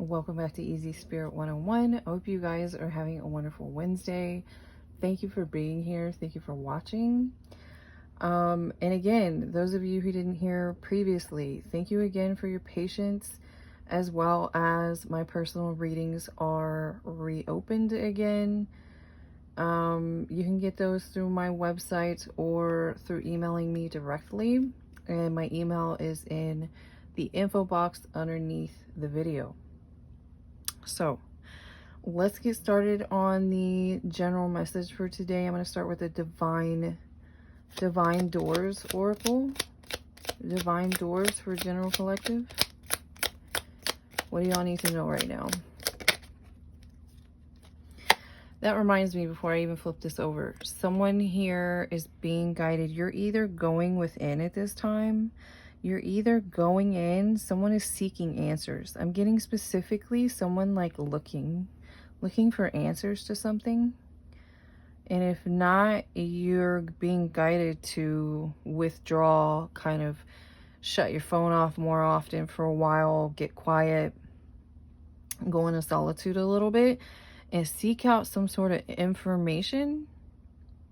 Welcome back to Easy Spirit 101. I hope you guys are having a wonderful Wednesday. Thank you for being here. Thank you for watching. And again, those of you who didn't hear previously, thank you again for your patience, as well as my personal readings are reopened again. You can get those through my website or through emailing me directly. And my email is in the info box underneath the video. So let's get started on the general message for today. I'm going to start with the Divine Doors Oracle. Divine Doors for General Collective. What do y'all need to know right now? That reminds me, before I even flip this over, someone here is being guided. You're either going within at this time. You're either going in. Someone is seeking answers. I'm getting specifically someone like looking for answers to something. And if not, you're being guided to withdraw, kind of shut your phone off more often for a while, get quiet, go into solitude a little bit, and seek out some sort of information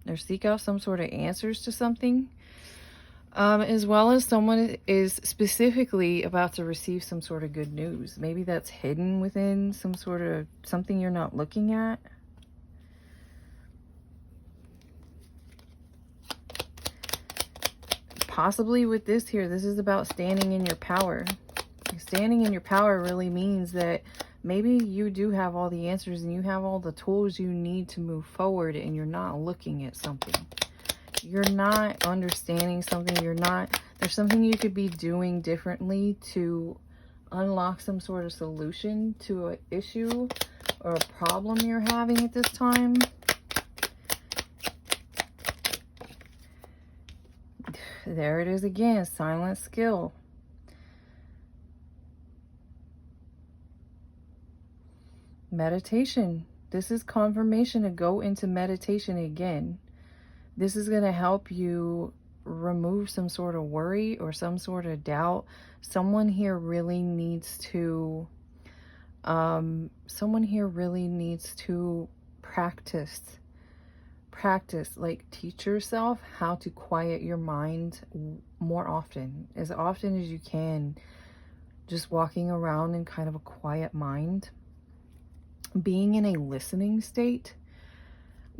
or seek out some sort of answers to something. As well as someone is specifically about to receive some sort of good news. Maybe that's hidden within some sort of something you're not looking at. Possibly with this here, this is about standing in your power. Standing in your power really means that maybe you do have all the answers and you have all the tools you need to move forward, and you're not looking at something. You're not understanding something. There's something you could be doing differently to unlock some sort of solution to an issue or a problem you're having at this time. There it is again, silent skill. Meditation. This is confirmation to go into meditation again. This is going to help you remove some sort of worry or some sort of doubt. Someone here really needs to practice, like teach yourself how to quiet your mind more often as you can. Just walking around in kind of a quiet mind, being in a listening state.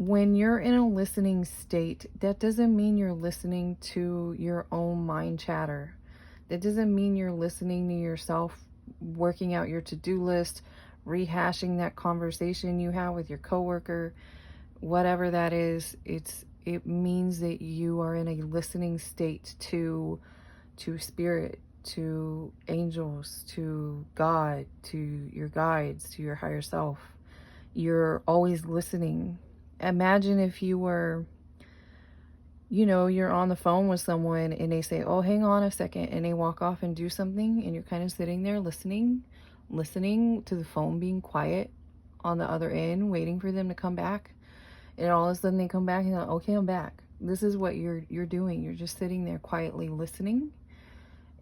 When you're in a listening state, that doesn't mean you're listening to your own mind chatter. That doesn't mean you're listening to yourself working out your to-do list, rehashing that conversation you have with your coworker, whatever that is. It means that you are in a listening state to spirit, to angels, to God, to your guides, to your higher self. You're always listening. Imagine if you were, you're on the phone with someone and they say, oh, hang on a second, and they walk off and do something, and you're kind of sitting there listening to the phone being quiet on the other end, waiting for them to come back. And all of a sudden they come back and they're like, okay, I'm back. This is what you're doing. You're just sitting there quietly listening.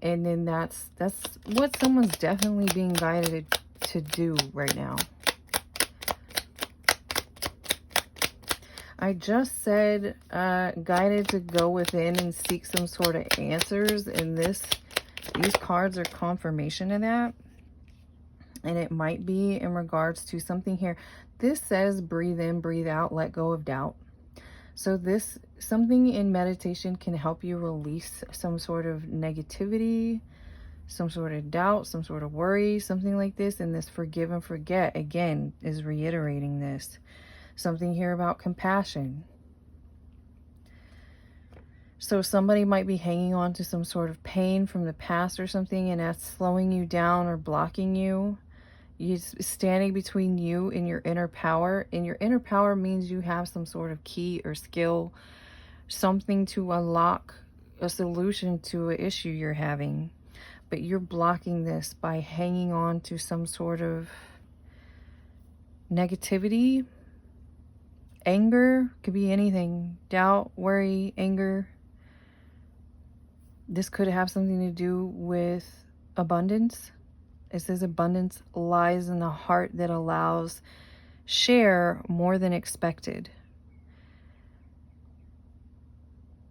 And then that's what someone's definitely being guided to do right now. I just said guided to go within and seek some sort of answers, and these cards are confirmation of that. And it might be in regards to something here. This says breathe in, breathe out, let go of doubt. So something in meditation can help you release some sort of negativity, some sort of doubt, some sort of worry, something like this. And this forgive and forget, again, is reiterating this. Something here about compassion. So somebody might be hanging on to some sort of pain from the past or something, and that's slowing you down or blocking you. You're standing between you and your inner power. And your inner power means you have some sort of key or skill, something to unlock a solution to an issue you're having. But you're blocking this by hanging on to some sort of negativity. Anger, could be anything. Doubt, worry, anger. This could have something to do with abundance. It says abundance lies in the heart that allows share more than expected.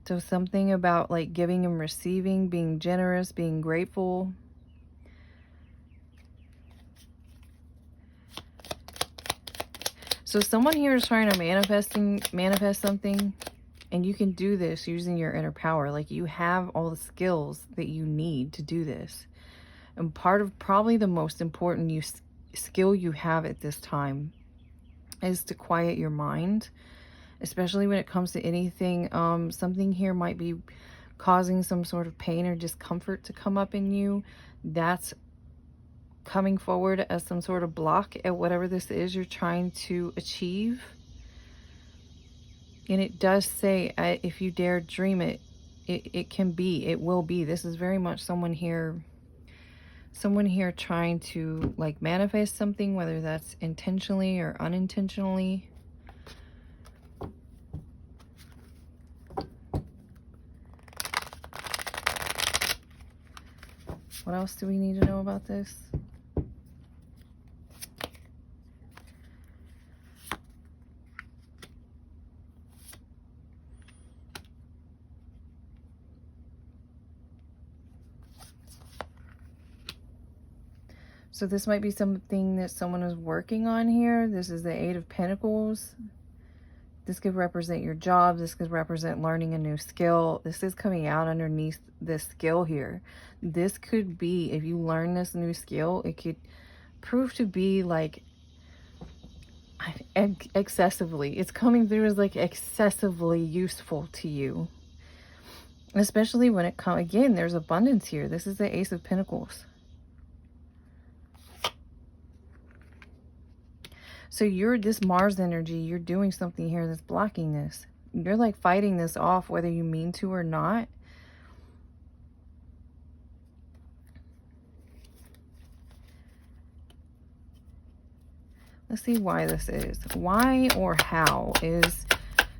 So something about like giving and receiving, being generous, being grateful. So someone here is trying to manifest something, and you can do this using your inner power. Like you have all the skills that you need to do this. And part of probably the most important skill you have at this time is to quiet your mind, especially when it comes to anything. Something here might be causing some sort of pain or discomfort to come up in you. That's coming forward as some sort of block at whatever this is you're trying to achieve. And it does say, if you dare dream it, it can be, it will be. This is very much someone here trying to like manifest something, whether that's intentionally or unintentionally. What else do we need to know about this? So this might be something that someone is working on here. This is the Eight of Pentacles. This could represent your job. This could represent learning a new skill. This is coming out underneath this skill here. This could be, if you learn this new skill, it could prove to be like excessively. It's coming through as like excessively useful to you. Especially when it comes, again, there's abundance here. This is the Ace of Pentacles. So you're this Mars energy, you're doing something here that's blocking this. You're like fighting this off whether you mean to or not. Let's see why this is. Why or how is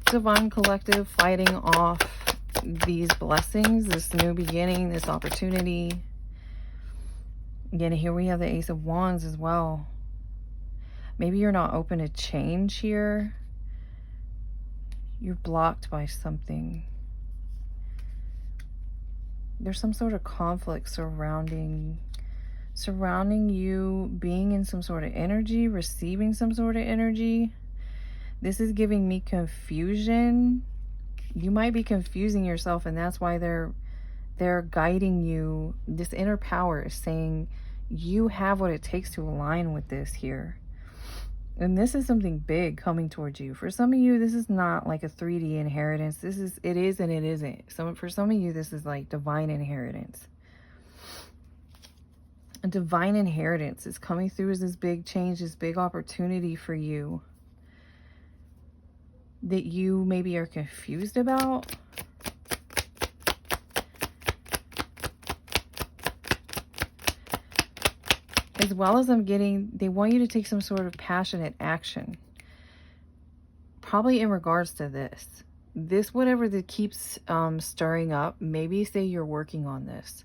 Divine Collective fighting off these blessings, this new beginning, this opportunity? Again, here we have the Ace of Wands as well. Maybe you're not open to change here. You're blocked by something. There's some sort of conflict surrounding you being in some sort of energy, receiving some sort of energy. This is giving me confusion. You might be confusing yourself, and that's why they're guiding you. This inner power is saying you have what it takes to align with this here. And this is something big coming towards you. For some of you, this is not like a 3D inheritance. It is and it isn't. For some of you, this is like divine inheritance. A divine inheritance is coming through as this big change, this big opportunity for you that you maybe are confused about. As well as I'm getting, they want you to take some sort of passionate action. Probably in regards to this. This, whatever that keeps stirring up, maybe say you're working on this.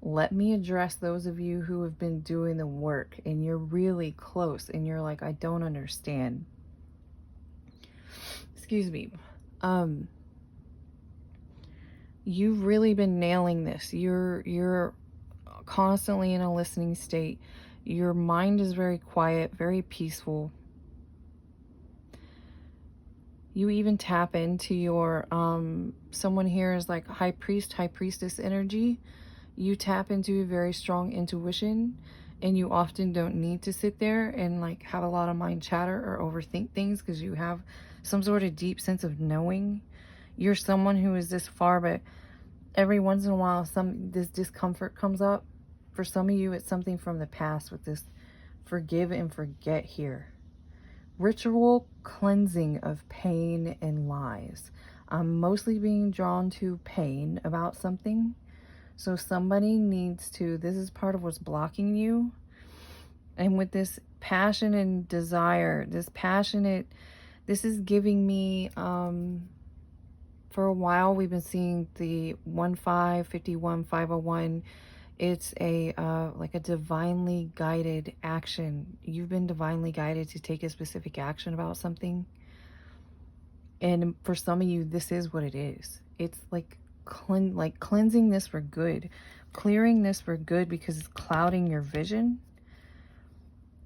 Let me address those of you who have been doing the work and you're really close and you're like, I don't understand. Excuse me. You've really been nailing this. You're constantly in a listening state. Your mind is very quiet, very peaceful. You even tap into your, someone here is like high priest, high priestess energy. You tap into a very strong intuition, and you often don't need to sit there and like have a lot of mind chatter or overthink things because you have some sort of deep sense of knowing. You're someone who is this far, but every once in a while, this discomfort comes up. For some of you, it's something from the past with this forgive and forget here. Ritual cleansing of pain and lies. I'm mostly being drawn to pain about something. So somebody needs to, this is part of what's blocking you. And with this passion and desire, this is giving me, for a while, we've been seeing the 15, 51, 501. It's a like a divinely guided action. You've been divinely guided to take a specific action about something. And for some of you, this is what it is. It's like cleansing this for good, clearing this for good, because it's clouding your vision.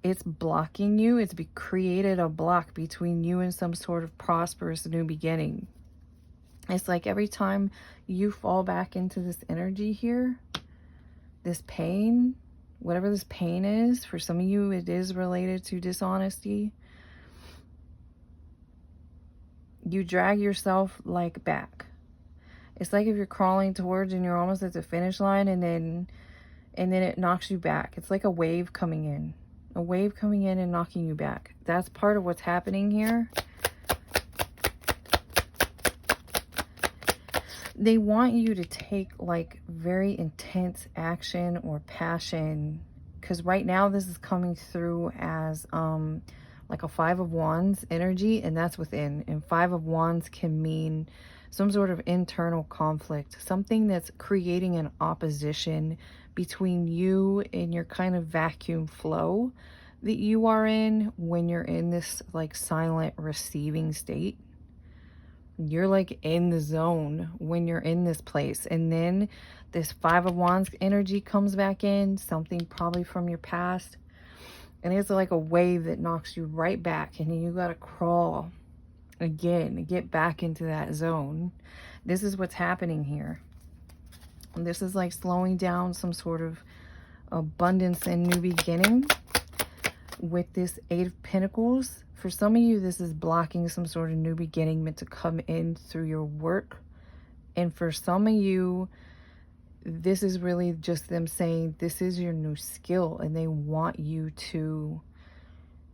It's blocking you. It's created a block between you and some sort of prosperous new beginning. It's like every time you fall back into this energy here, this pain, whatever this pain is, for some of you, it is related to dishonesty. You drag yourself like back. It's like if you're crawling towards and you're almost at the finish line, and then it knocks you back. It's like a wave coming in. A wave coming in and knocking you back. That's part of what's happening here. They want you to take like very intense action or passion, because right now this is coming through as like a 5 of Wands energy, and that's within. And 5 of Wands can mean some sort of internal conflict, something that's creating an opposition between you and your kind of vacuum flow that you are in when you're in this like silent receiving state. You're like in the zone when you're in this place. And then this 5 of Wands energy comes back in, something probably from your past. And it's like a wave that knocks you right back. And you got to crawl again to get back into that zone. This is what's happening here. And this is like slowing down some sort of abundance and new beginning with this 8 of Pentacles. For some of you, this is blocking some sort of new beginning meant to come in through your work. And for some of you, this is really just them saying this is your new skill, and they want you to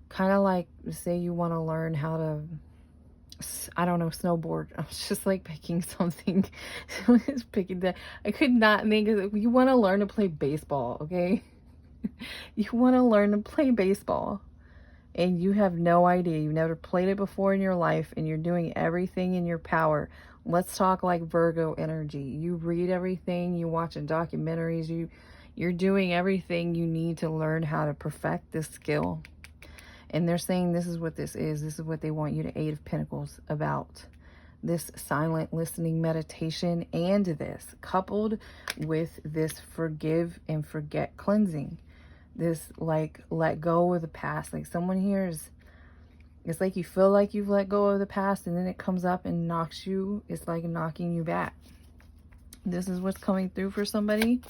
kind of like, say you want to learn how to, I don't know, snowboard. I was just like picking something. Just picking that. I could not think of it. You want to learn to play baseball, okay? You want to learn to play baseball, and you have no idea. You've never played it before in your life, and you're doing everything in your power. Let's talk like Virgo energy. You read everything, you watching documentaries, you're doing everything you need to learn how to perfect this skill. And they're saying this is what this is. This is what they want you to 8 of Pentacles about. This silent listening meditation, and this coupled with this forgive and forget cleansing. This like let go of the past. Like someone here is, it's like you feel like you've let go of the past, and then it comes up and knocks you. It's like knocking you back. This is what's coming through for somebody.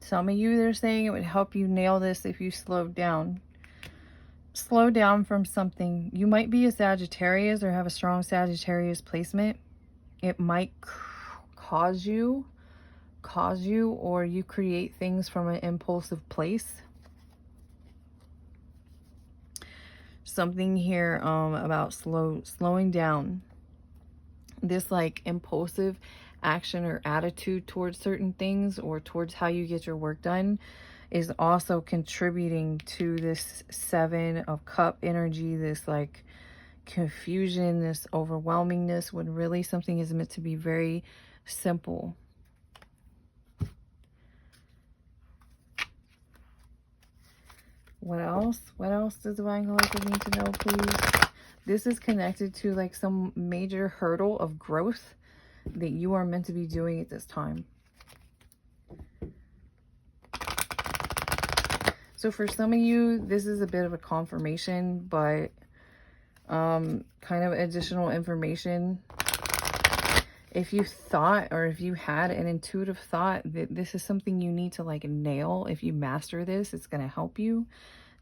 Some of you, they're saying it would help you nail this if you slowed down. Slow down from something. You might be a Sagittarius or have a strong Sagittarius placement. It might cause you, or you create things from an impulsive place. Something here about slowing down. This like impulsive action or attitude towards certain things, or towards how you get your work done, is also contributing to this 7 of Cup energy, this like confusion, this overwhelmingness, when really something is meant to be very simple. What else? What else does Divine Collective need to know, please? This is connected to like some major hurdle of growth that you are meant to be doing at this time. So for some of you, this is a bit of a confirmation, but kind of additional information. If you thought, or if you had an intuitive thought that this is something you need to like nail, if you master this, it's going to help you.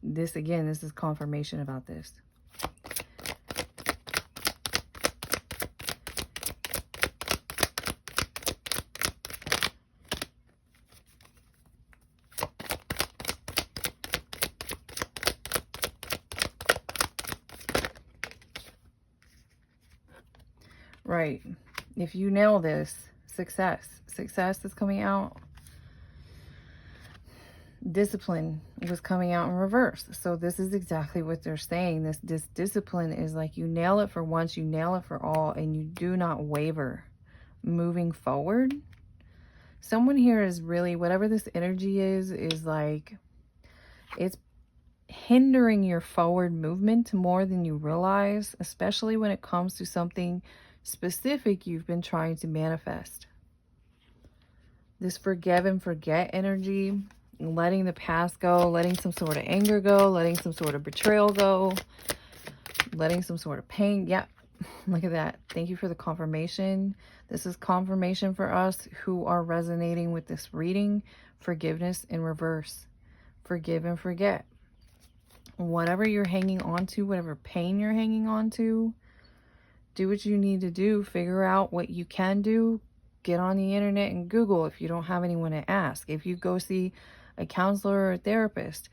This, again, this is confirmation about this. Right. If you nail this, success. success is coming out. Discipline was coming out in reverse. So this is exactly what they're saying. This discipline is like you nail it for once, you nail it for all, and you do not waver moving forward. Someone here is really, whatever this energy is like, it's hindering your forward movement more than you realize, especially when it comes to something specific you've been trying to manifest. This forgive and forget energy, letting the past go, letting some sort of anger go, letting some sort of betrayal go, letting some sort of pain. Yep. Look at that. Thank you for the confirmation. This is confirmation for us who are resonating with this reading. Forgiveness in reverse. Forgive and forget. Whatever you're hanging on to, whatever pain you're hanging on to, do what you need to do. Figure out what you can do. Get on the internet and Google if you don't have anyone to ask. If you go see a counselor or a therapist,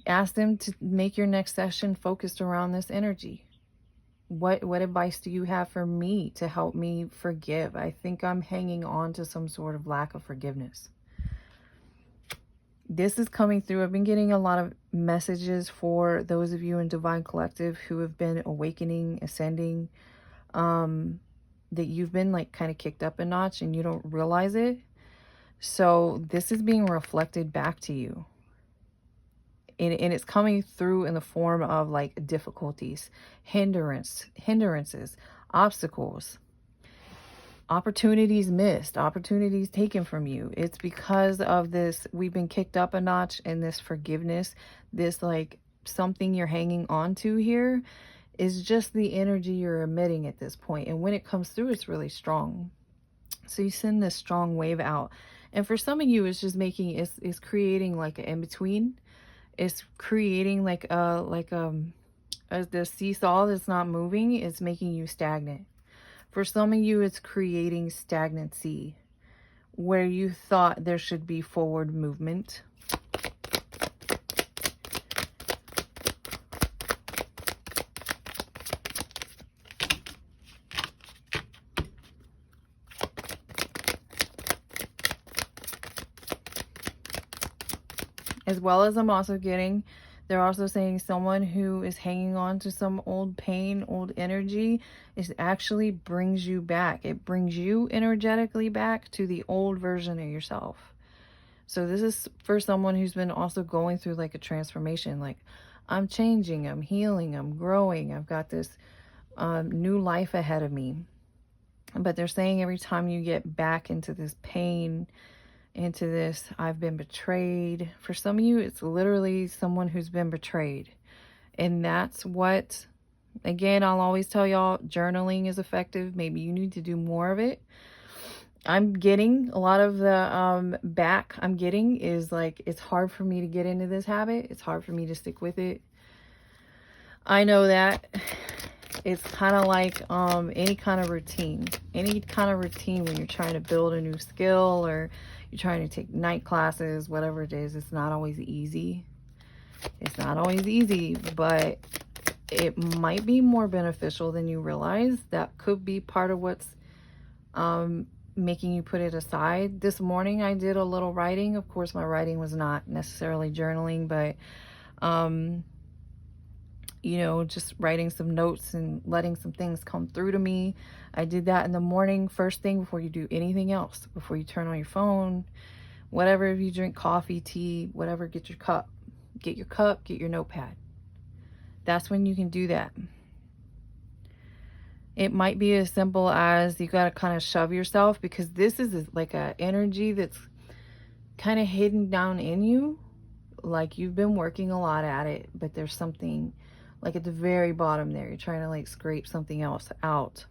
ask them to make your next session focused around this energy. What advice do you have for me to help me forgive? I think I'm hanging on to some sort of lack of forgiveness. This is coming through. I've been getting a lot of messages for those of you in Divine Collective who have been awakening, ascending, that you've been like kind of kicked up a notch and you don't realize it. So this is being reflected back to you. And it's coming through in the form of like difficulties, hindrances, obstacles, opportunities missed, opportunities taken from you. It's because of this, we've been kicked up a notch, and this forgiveness, this like something you're hanging on to here is just the energy you're emitting at this point. And when it comes through, it's really strong. So you send this strong wave out. And for some of you, it's just making, it's creating like an in-between. It's creating like the seesaw that's not moving. It's making you stagnant. For some of you, it's creating stagnancy where you thought there should be forward movement. As well as I'm also getting, they're also saying someone who is hanging on to some old pain, old energy, is actually brings you back. It brings you energetically back to the old version of yourself. So this is for someone who's been also going through like a transformation. Like, I'm changing, I'm healing, I'm growing. I've got this new life ahead of me. But they're saying every time you get back into this pain, into this, I've been betrayed. For some of you, it's literally someone who's been betrayed. And that's what, again, I'll always tell y'all, journaling is effective. Maybe you need to do more of it. I'm getting a lot of the back I'm getting is like, it's hard for me to get into this habit. It's hard for me to stick with it. I know that. It's kind of like any kind of routine. Any kind of routine when you're trying to build a new skill or you're trying to take night classes, whatever it is, it's not always easy. It's not always easy, but it might be more beneficial than you realize. That could be part of what's making you put it aside. This morning I did a little writing. Of course, my writing was not necessarily journaling, but you know, just writing some notes and letting some things come through to me. I did that in the morning, first thing before you do anything else, before you turn on your phone, whatever. If you drink coffee, tea, whatever, get your cup, get your notepad. That's when you can do that. It might be as simple as you got to kind of shove yourself, because this is like a energy that's kind of hidden down in you. Like you've been working a lot at it, but there's something like at the very bottom there, you're trying to like scrape something else out.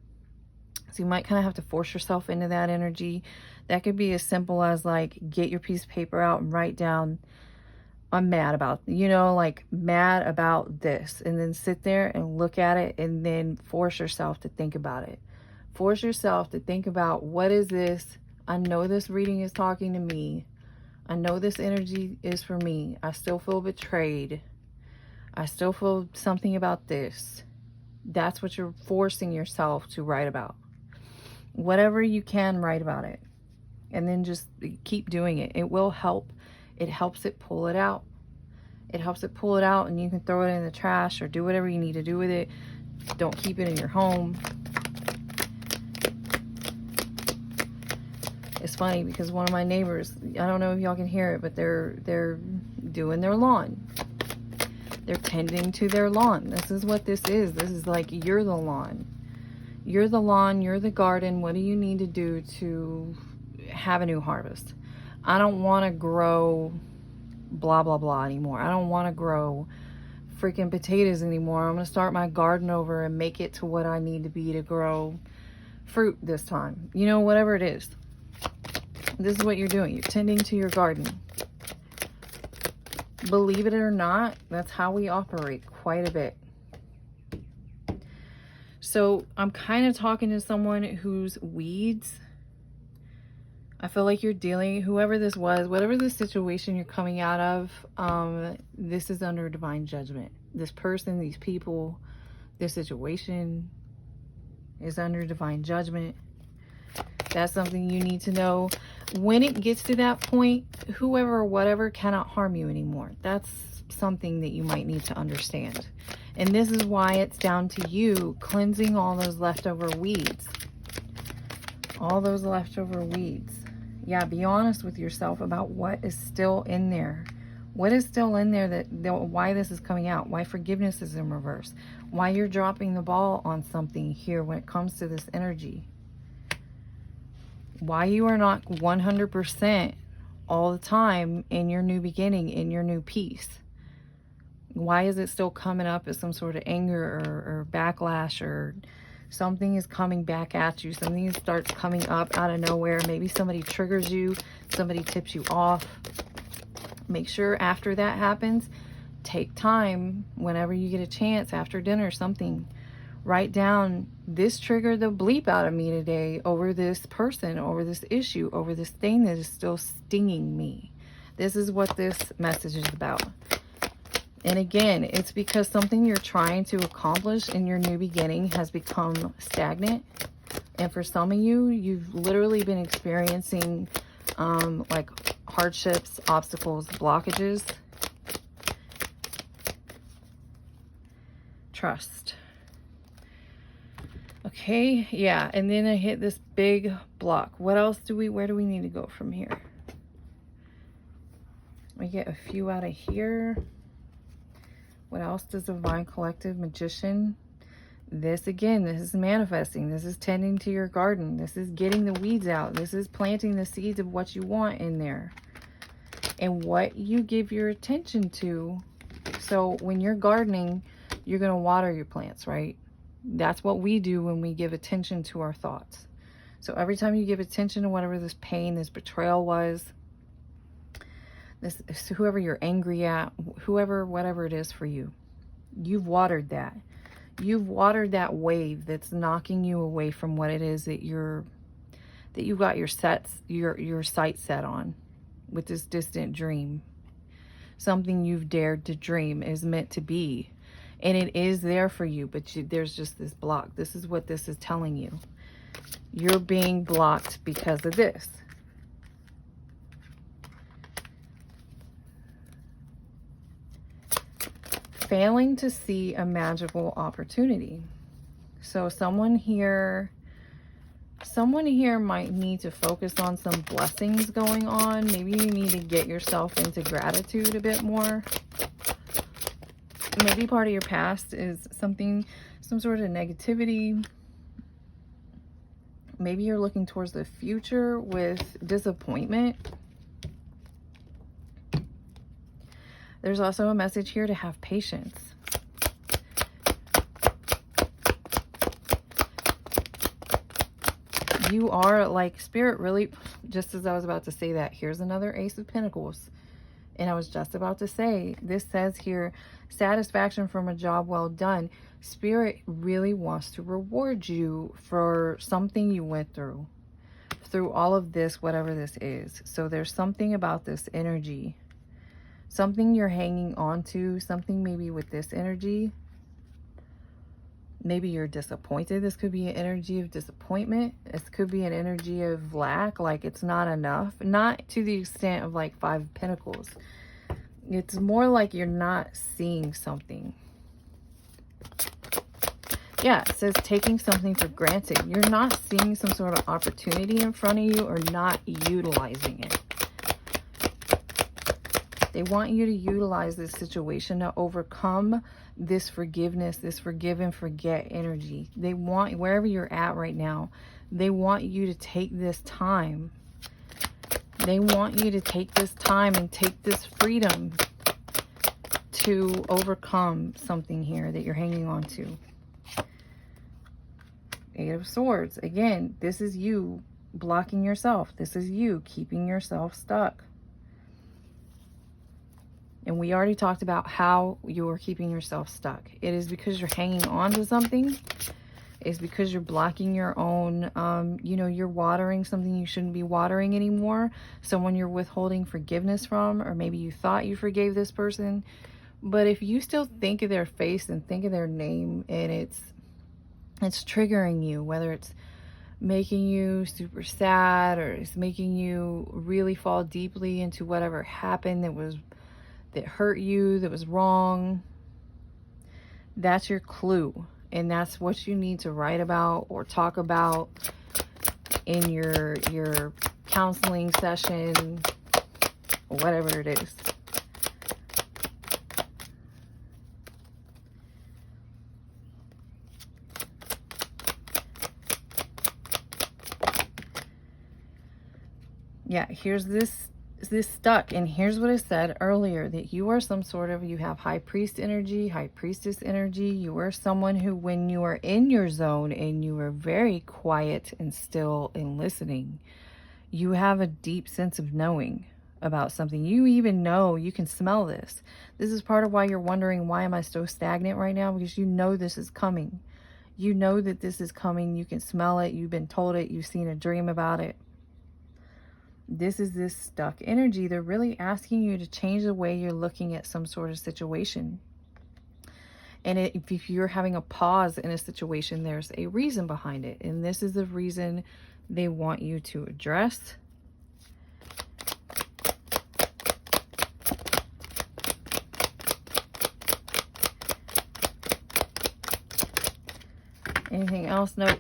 So you might kind of have to force yourself into that energy. That could be as simple as like, get your piece of paper out and write down, I'm mad about, you know, like mad about this, and then sit there and look at it, and then force yourself to think about it. Force yourself to think about, what is this? I know this reading is talking to me. I know this energy is for me. I still feel betrayed. I still feel something about this. That's what you're forcing yourself to write about. Whatever you can, write about it. And then just keep doing it. It will help. It helps it pull it out. It helps it pull it out, and you can throw it in the trash or do whatever you need to do with it. Don't keep it in your home. It's funny because one of my neighbors, I don't know if y'all can hear it, but they're doing their lawn. They're tending to their lawn. This is what this is. This is like, you're the lawn. You're the lawn, you're the garden. What do you need to do to have a new harvest? I don't want to grow blah, blah, blah anymore. I don't want to grow freaking potatoes anymore. I'm going to start my garden over and make it to what I need to be to grow fruit this time. You know, whatever it is. This is what you're doing. You're tending to your garden. Believe it or not, that's how we operate quite a bit. So I'm kind of talking to someone whose weeds, I feel like you're dealing, whoever this was, whatever the situation you're coming out of, this is under divine judgment. This person, these people, this situation is under divine judgment. That's something you need to know. When it gets to that point, whoever or whatever cannot harm you anymore. That's something that you might need to understand. And this is why it's down to you cleansing all those leftover weeds. All those leftover weeds. Yeah, be honest with yourself about what is still in there. What is still in there, why this is coming out, why forgiveness is in reverse, why you're dropping the ball on something here when it comes to this energy. Why you are not 100% all the time in your new beginning, in your new peace. Why is it still coming up as some sort of anger or backlash, or something is coming back at you? Something starts coming up out of nowhere. Maybe somebody triggers you. Somebody tips you off. Make sure after that happens, take time whenever you get a chance after dinner or something. Write down, this triggered the bleep out of me today over this person, over this issue, over this thing that is still stinging me. This is what this message is about. And again, it's because something you're trying to accomplish in your new beginning has become stagnant. And for some of you, you've literally been experiencing like hardships, obstacles, blockages. Trust. Okay, yeah, and then I hit this big block. What else where do we need to go from here? We get a few out of here. What else does Divine Collective Magician? This again, this is manifesting. This is tending to your garden. This is getting the weeds out. This is planting the seeds of what you want in there. And what you give your attention to. So when you're gardening, you're going to water your plants, right? That's what we do when we give attention to our thoughts. So every time you give attention to whatever this pain, this betrayal was, this, whoever you're angry at, whoever, whatever it is for you, you've watered that. You've watered that wave that's knocking you away from what it is that you've got your sight set on with this distant dream. Something you've dared to dream is meant to be. And it is there for you, but there's just this block. This is what this is telling you. You're being blocked because of this. Failing to see a magical opportunity. So someone here might need to focus on some blessings going on. Maybe you need to get yourself into gratitude a bit more. Maybe part of your past is some sort of negativity. Maybe you're looking towards the future with disappointment. There's also a message here to have patience. You are like Spirit really, just as I was about to say that, here's another Ace of Pentacles. And I was just about to say, this says here, satisfaction from a job well done. Spirit really wants to reward you for something you went through all of this, whatever this is. So there's something about this energy, something you're hanging on to, something maybe with this energy. Maybe you're disappointed. This could be an energy of disappointment. This could be an energy of lack, like it's not enough. Not to the extent of like Five of Pentacles. It's more like you're not seeing something. Yeah, it says taking something for granted. You're not seeing some sort of opportunity in front of you or not utilizing it. They want you to utilize this situation to overcome this forgiveness, this forgive and forget energy. They want, wherever you're at right now, they want you to take this time. They want you to take this time and take this freedom to overcome something here that you're hanging on to. Eight of Swords. Again, this is you blocking yourself. This is you keeping yourself stuck. And we already talked about how you are keeping yourself stuck. It is because you're hanging on to something. It's because you're blocking your own, you know, you're watering something you shouldn't be watering anymore. Someone you're withholding forgiveness from, or maybe you thought you forgave this person. But if you still think of their face and think of their name, and it's triggering you, whether it's making you super sad or it's making you really fall deeply into whatever happened that hurt you, that was wrong, that's your clue. And that's what you need to write about or talk about in your counseling session, or whatever it is. Yeah, here's this stuck, and here's what I said earlier, that you are some sort of, you have high priest energy, high priestess energy. You are someone who, when you are in your zone and you are very quiet and still and listening, you have a deep sense of knowing about something. You even know, you can smell this. This is part of why you're wondering, why am I so stagnant right now? Because you know this is coming. You know that this is coming. You can smell it. You've been told it. You've seen a dream about it. This is this stuck energy. They're really asking you to change the way you're looking at some sort of situation. And if you're having a pause in a situation, there's a reason behind it. And this is the reason they want you to address. Anything else? Nope.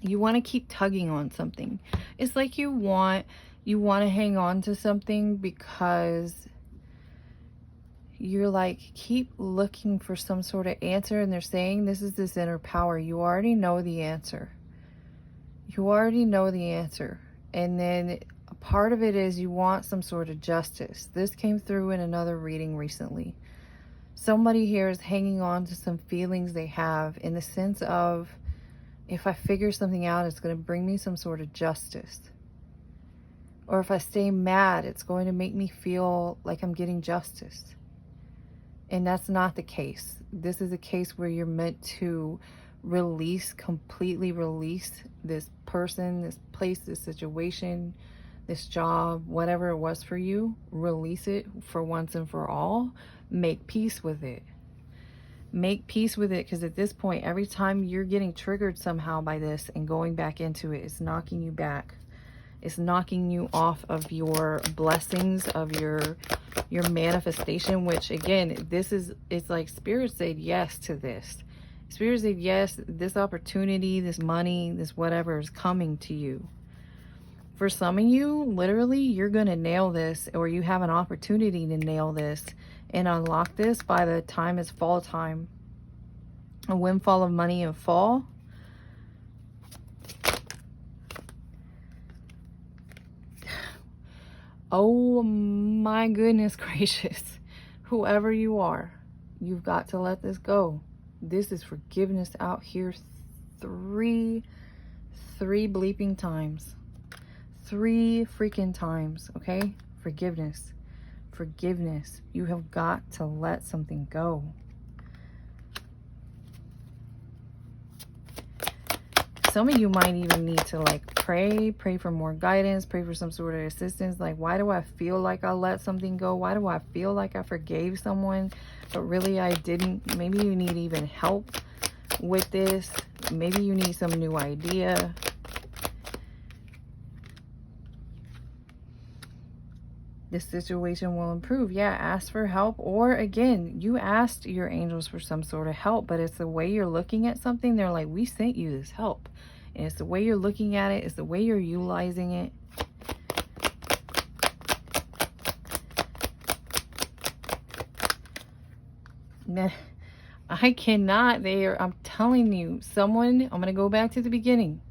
You want to keep tugging on something. It's like you want to hang on to something because you're like, keep looking for some sort of answer. And they're saying this is this inner power. You already know the answer. You already know the answer. And then a part of it is you want some sort of justice. This came through in another reading recently. Somebody here is hanging on to some feelings they have, in the sense of, if I figure something out, it's going to bring me some sort of justice. Or if I stay mad, it's going to make me feel like I'm getting justice. And that's not the case. This is a case where you're meant to release, completely release this person, this place, this situation, this job, whatever it was for you. Release it for once and for all. Make peace with it. Make peace with it, because at this point, every time you're getting triggered somehow by this and going back into it, it's knocking you back. It's knocking you off of your blessings, of your manifestation, which again, it's like Spirit said yes to this. Spirit said yes, this opportunity, this money, this whatever is coming to you. For some of you, literally, you're going to nail this, or you have an opportunity to nail this and unlock this by the time it's fall time. A windfall of money in fall. Oh my goodness gracious. Whoever you are, you've got to let this go. This is forgiveness out here three bleeping times. 3 freaking times, okay? Forgiveness. Forgiveness. You have got to let something go. some of you might even need to like pray for more guidance, pray for some sort of assistance. Like, why do I feel like I let something go? Why do I feel like I forgave someone, but really I didn't? Maybe you need even help with this. Maybe you need some new idea. This situation will improve. Yeah, ask for help. Or again, you asked your angels for some sort of help, but it's the way you're looking at something. They're like, we sent you this help. And it's the way you're looking at it. It's the way you're utilizing it. Man, I cannot. I'm telling you, someone, I'm going to go back to the beginning.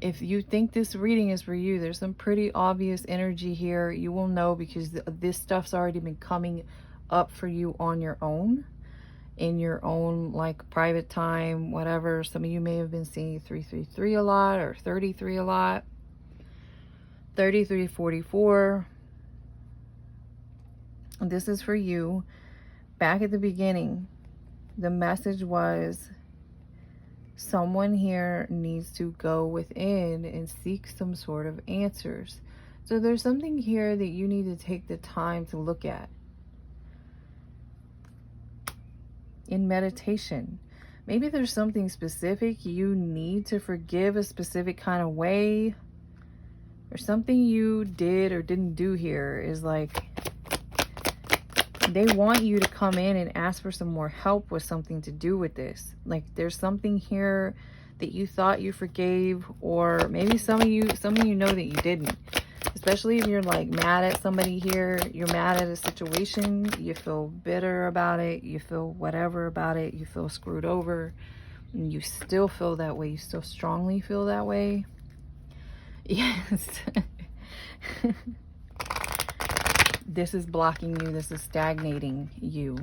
If you think this reading is for you, there's some pretty obvious energy here. You will know because this stuff's already been coming up for you on your own, in your own like private time, whatever. Some of you may have been seeing 333 a lot, or 33 a lot, 3344. This is for you. Back at the beginning, the message was, someone here needs to go within and seek some sort of answers. So there's something here that you need to take the time to look at. In meditation, maybe there's something specific you need to forgive a specific kind of way, or something you did or didn't do here is like, they want you to come in and ask for some more help with something to do with this. Like, there's something here that you thought you forgave, or maybe some of you know that you didn't. Especially if you're like mad at somebody here, you're mad at a situation, you feel bitter about it, you feel whatever about it, you feel screwed over, and you still feel that way, you still strongly feel that way. Yes. This is blocking you. This is stagnating you.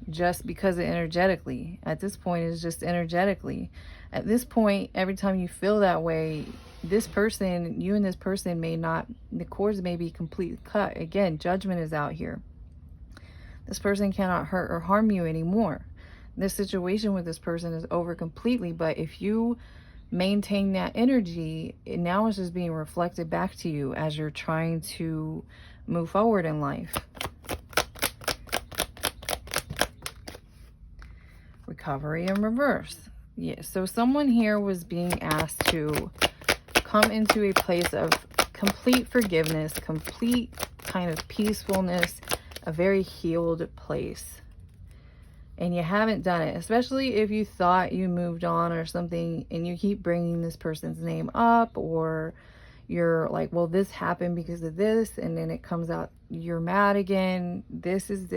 Just because energetically. At this point, it's just energetically. At this point, every time you feel that way, this person, you and this person may not, the cords may be completely cut. Again, judgment is out here. This person cannot hurt or harm you anymore. This situation with this person is over completely. But if you maintain that energy, now it's just being reflected back to you as you're trying to move forward in life. Recovery in reverse. Yeah, so someone here was being asked to come into a place of complete forgiveness, complete kind of peacefulness, a very healed place. And you haven't done it, especially if you thought you moved on or something, and you keep bringing this person's name up, or you're like, well, this happened because of this, and then it comes out you're mad again. This is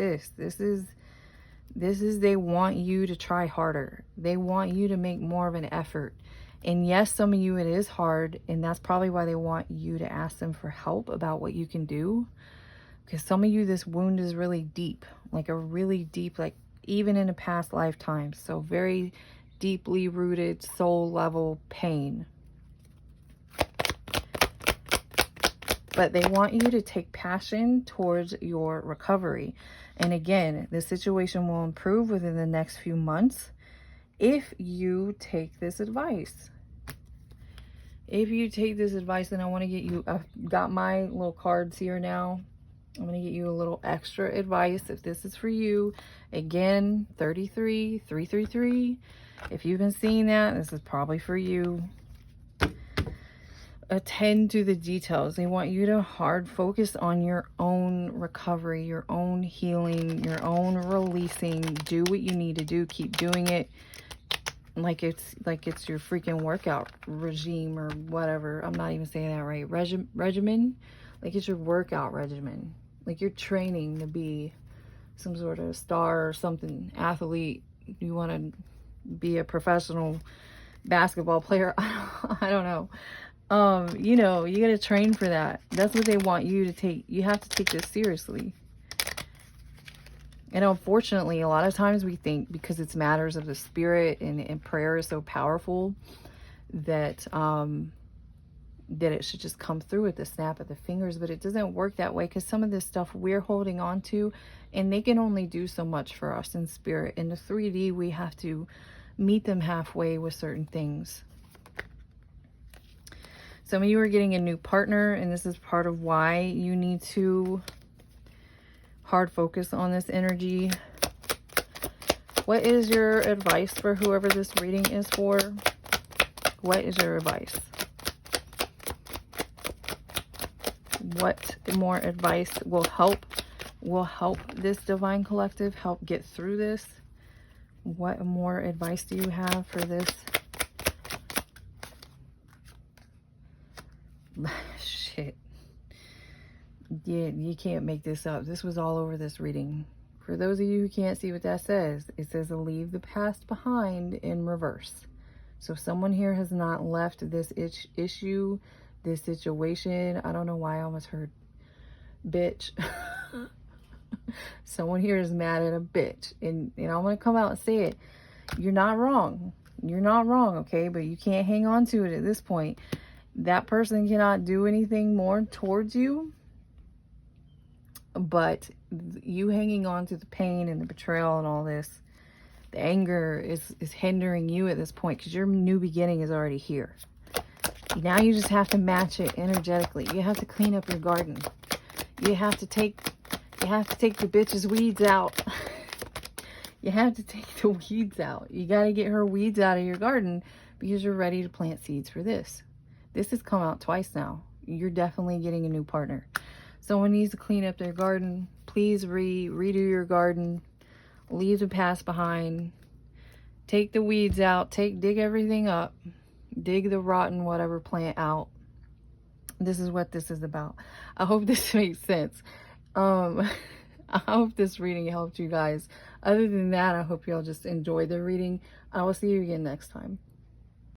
they want you to try harder. They want you to make more of an effort. And yes, some of you, it is hard, and that's probably why they want you to ask them for help about what you can do. Because some of you, this wound is really deep, like a really deep, like even in a past lifetime. So very deeply rooted soul level pain. But they want you to take passion towards your recovery. And again, the situation will improve within the next few months if you take this advice. If you take this advice, then I want to get you, I've got my little cards here now. I'm going to get you a little extra advice if this is for you. Again, 333. If you've been seeing that, this is probably for you. Attend to the details. They want you to hard focus on your own recovery, your own healing, your own releasing. Do what you need to do. Keep doing it like it's your freaking workout regime or whatever. I'm not even saying that right. Regimen. Like it's your workout regimen. Like you're training to be some sort of star or something, athlete. You want to be a professional basketball player. I don't know. You know, you got to train for that. That's what they want you to take. You have to take this seriously. And unfortunately, a lot of times we think because it's matters of the spirit and prayer is so powerful that, that it should just come through with the snap of the fingers, but it doesn't work that way, because some of this stuff we're holding on to, and they can only do so much for us in spirit. In the 3D, we have to meet them halfway with certain things. Some of you are getting a new partner, and this is part of why you need to hard focus on this energy. What is your advice for whoever this reading is for? What is your advice? What more advice will help this divine collective help get through this? What more advice do you have for this? Shit. Yeah, you can't make this up. This was all over this reading. For those of you who can't see what that says, it says leave the past behind in reverse. So someone here has not left this issue, this situation. I don't know why I almost heard bitch. Someone here is mad at a bitch. And I'm going to come out and say it. You're not wrong. You're not wrong, okay? But you can't hang on to it at this point. That person cannot do anything more towards you. But you hanging on to the pain and the betrayal and all this, the anger is hindering you at this point because your new beginning is already here. Now you just have to match it energetically. You have to clean up your garden. You have to take the bitch's weeds out. You have to take the weeds out. You got to get her weeds out of your garden because you're ready to plant seeds for this. This has come out twice now. You're definitely getting a new partner. Someone needs to clean up their garden. Please redo your garden. Leave the past behind. Take the weeds out. Dig everything up. Dig the rotten whatever plant out. This is what this is about. I hope this makes sense. I hope this reading helped you guys. Other than that, I hope y'all just enjoy the reading. I will see you again next time.